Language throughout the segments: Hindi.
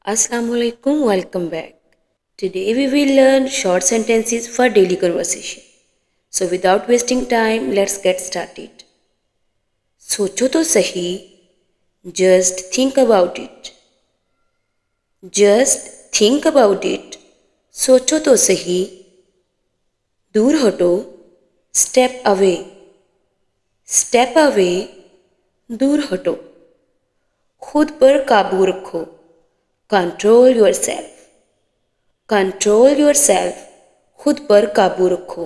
Assalamualaikum, welcome back. Today we will learn short sentences for daily conversation. So without wasting time, let's get started. सोचो तो सही, just think about it. Just think about it. सोचो तो सही, दूर हटो, step away. Step away, दूर हटो. खुद पर काबू रखो, control yourself. कंट्रोल योरसेल्फ, खुद पर काबू रखो.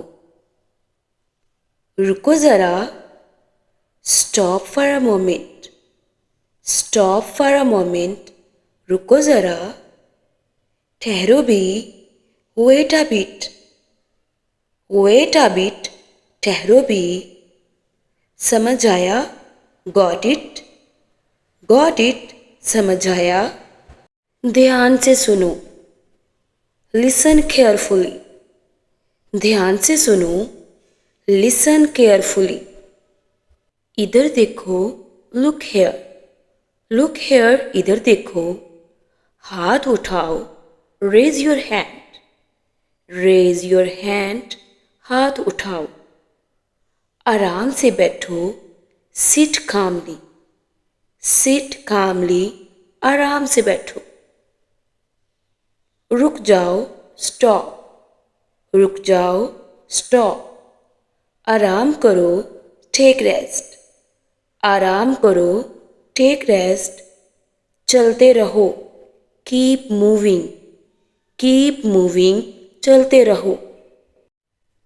रुको ज़रा, stop for a moment. Stop for a moment, रुको ज़रा. ठहरो भी, wait a bit. Wait a bit, ठहरो भी. समझ आया, गॉट इट. गॉट इट, समझ आया. ध्यान से सुनो, लिसन केयरफुली. ध्यान से सुनो, लिसन केयरफुली. इधर देखो, लुक हेयर. लुक हेयर, इधर देखो. हाथ उठाओ, raise your hand. Raise your hand, हाथ उठाओ. आराम से बैठो, सिट कामली. सिट कामली, आराम से बैठो. रुक जाओ, स्टॉप. रुक जाओ, स्टॉप. आराम करो, टेक रेस्ट. आराम करो, टेक रेस्ट. चलते रहो, कीप मूविंग. कीप मूविंग, चलते रहो.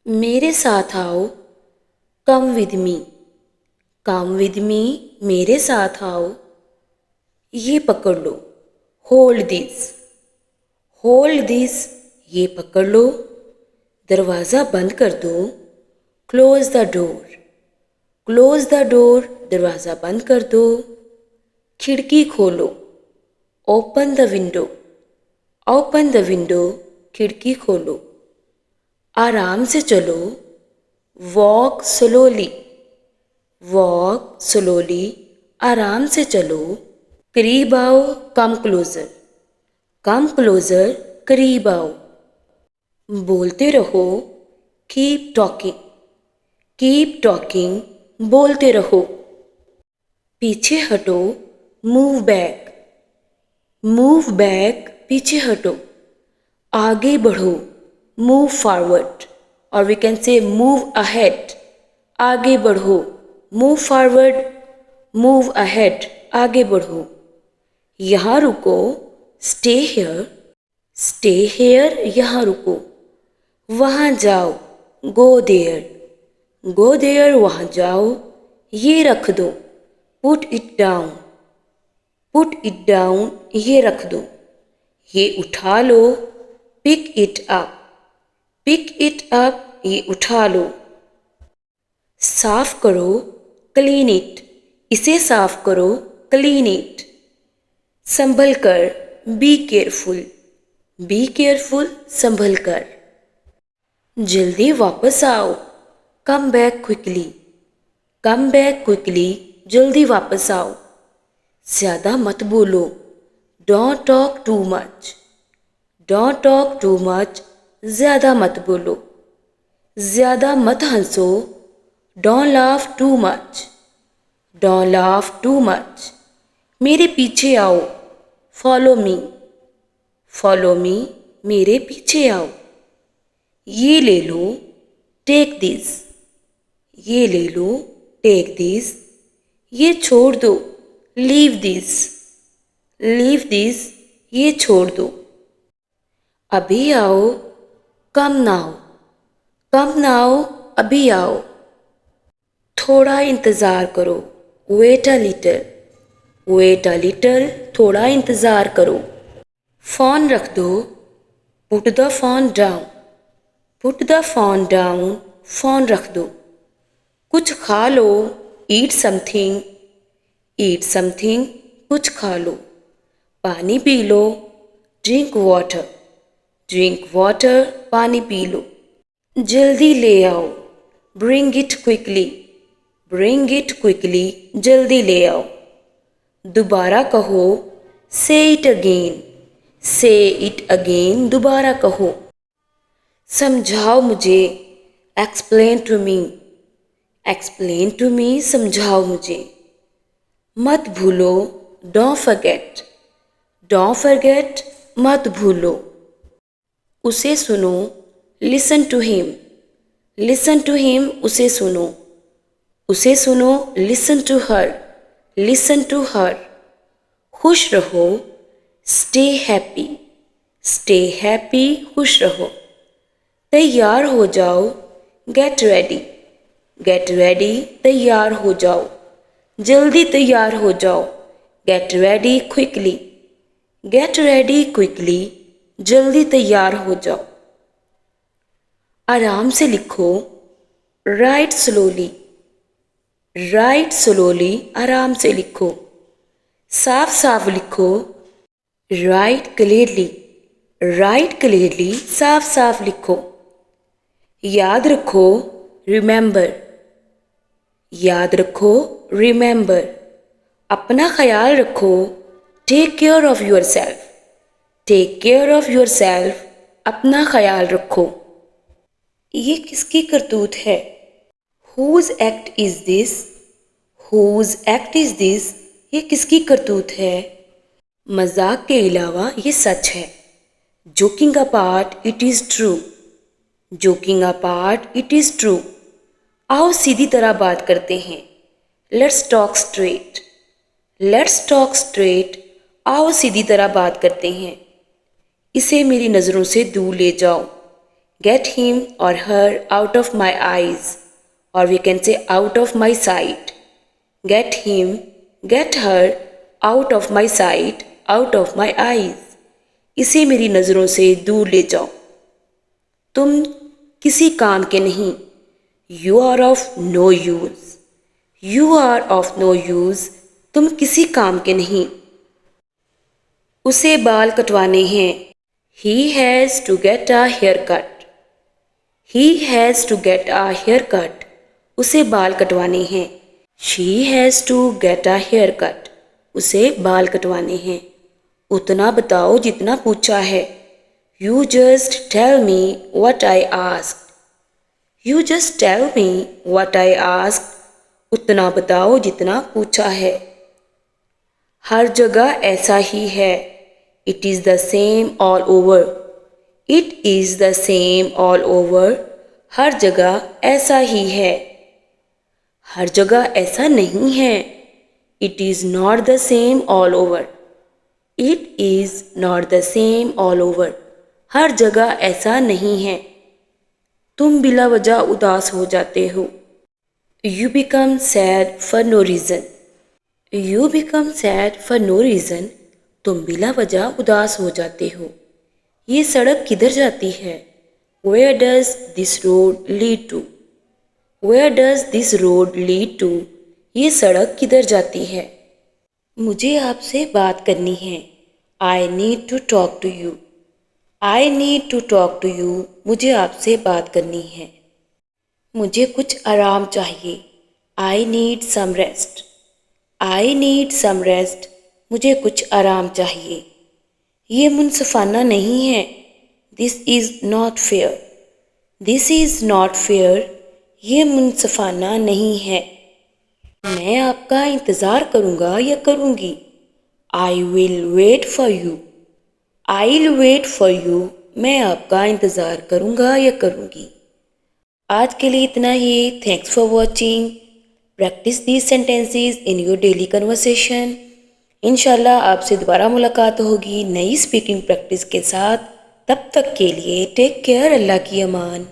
मेरे साथ आओ, come with me. Come with me, मेरे साथ आओ. ये पकड़ लो, होल्ड दिस. होल्ड दिस, ये पकड़ लो. दरवाज़ा बंद कर दो, close the door. Close the door, दरवाज़ा बंद कर दो. खिड़की खोलो, open the window. Open the window, खिड़की खोलो. आराम से चलो, वॉक स्लोली. वॉक स्लोली, आराम से चलो. करीब आओ, कम क्लोजर. कम क्लोजर, करीब आओ. बोलते रहो, कीप टॉकिंग. कीप टॉकिंग, बोलते रहो. पीछे हटो, मूव बैक. मूव बैक, पीछे हटो. आगे बढ़ो, मूव फॉरवर्ड. और we can say move ahead. आगे बढ़ो, मूव फॉरवर्ड. मूव अहेड, आगे बढ़ो. यहाँ रुको, स्टे हेयर. स्टे हेयर, यहाँ रुको. वहाँ जाओ, गो देयर. गो देयर, वहाँ जाओ. ये रख दो, put it down. Put it down, ये रख दो. ये उठा लो, pick it up. Pick it up, ये उठा लो. साफ करो, क्लीन इट. इसे साफ करो, क्लीन इट. संभल कर, बी केयरफुल. बी केयरफुल, संभल कर. जल्दी वापस आओ, come back quickly. Come back quickly, जल्दी वापस आओ. ज़्यादा मत बोलो, don't talk too much. Don't talk too much, ज़्यादा मत बोलो. ज़्यादा मत हंसो, don't laugh too much. Don't laugh too much. मेरे पीछे आओ, फॉलो मी. फॉलो मी, मेरे पीछे आओ. ये ले लो, टेक दिस. ये ले लो, टेक दिस. ये छोड़ दो, लीव दिस. लीव दिस, ये छोड़ दो. अभी आओ, कम नाउ. कम नाउ, अभी आओ. थोड़ा इंतज़ार करो, wait a little. Wait a little, थोड़ा इंतज़ार करो. फ़ोन रख दो, put the phone down. Put the phone down, phone रख दो. कुछ खा लो, ईट समथिंग. ईट समथिंग, कुछ खा लो. पानी पी लो, ड्रिंक वाटर. ड्रिंक वाटर, पानी पी लो. जल्दी ले आओ, bring it quickly. Bring it quickly, जल्दी ले आओ. दोबारा कहो, say it again. Say it again, दोबारा कहो। समझाओ मुझे, explain to me. Explain to me, समझाओ मुझे। मत भूलो, डोंट फॉरगेट। डोंट फॉरगेट, मत भूलो। उसे सुनो, listen to him. Listen to him, उसे सुनो। उसे सुनो, listen to her. Listen to her. खुश रहो, स्टे हैप्पी। स्टे हैप्पी, खुश रहो। तैयार हो जाओ, गेट रेडी। गेट रेडी, तैयार हो जाओ। जल्दी तैयार हो जाओ, get ready quickly. Get ready quickly, जल्दी तैयार हो जाओ। आराम से लिखो, राइट स्लोली। राइट स्लोली, आराम से लिखो। साफ साफ लिखो, राइट क्लियरली। राइट क्लियरली, साफ साफ लिखो। याद रखो, रिमेंबर। याद रखो, रिमेंबर। अपना ख्याल रखो, take care of yourself. Take care of yourself, अपना ख्याल रखो। ये किसकी करतूत है? Whose act is this? Whose act is this? ये किसकी करतूत है? मजाक के अलावा ये सच है। Joking apart, it is true. Joking apart, it is true. आओ सीधी तरह बात करते हैं। Let's talk straight. Let's talk straight, आओ सीधी तरह बात करते हैं। इसे मेरी नज़रों से दूर ले जाओ। Get him or her out of my eyes, और we can say out of my sight. Get him, get her out of my sight, out of my eyes. इसे मेरी नज़रों से दूर ले जाओ। तुम किसी काम के नहीं। You are of no use. You are of no use, तुम किसी काम के नहीं। उसे बाल कटवाने हैं। He has to get a haircut. He has to get a haircut, उसे बाल कटवाने हैं। She has to get a haircut, उसे बाल कटवाने हैं। उतना बताओ जितना पूछा है। You just tell me what I asked. You just tell me what I asked, उतना बताओ जितना पूछा है। हर जगह ऐसा ही है। It is the same all over. It is the same all over, हर जगह ऐसा ही है। हर जगह ऐसा नहीं है। It is not the same all over. It is not the same all over, हर जगह ऐसा नहीं है। तुम बिला वजह उदास हो जाते हो। You become sad for no reason. You become sad for no reason, तुम बिला वजह उदास हो जाते हो। ये सड़क किधर जाती है? Where does this road lead to? Where does this road lead to? ये सड़क किधर जाती है? मुझे आपसे बात करनी है। I need to talk to you. I need to talk to you, मुझे आपसे बात करनी है। मुझे कुछ आराम चाहिए। I need some rest. I need some rest, मुझे कुछ आराम चाहिए। ये मुनसफाना नहीं है। This is not fair. This is not fair, ये मुनसफाना नहीं है। मैं आपका इंतज़ार करूँगा या करूँगी। I will wait for you. I will wait for you, मैं आपका इंतज़ार करूँगा या करूँगी। आज के लिए इतना ही। Thanks for watching. Practice these sentences in your daily conversation. इंशाल्लाह आपसे दोबारा मुलाकात होगी नई स्पीकिंग प्रैक्टिस के साथ। तब तक के लिए टेक केयर। अल्लाह की अमान।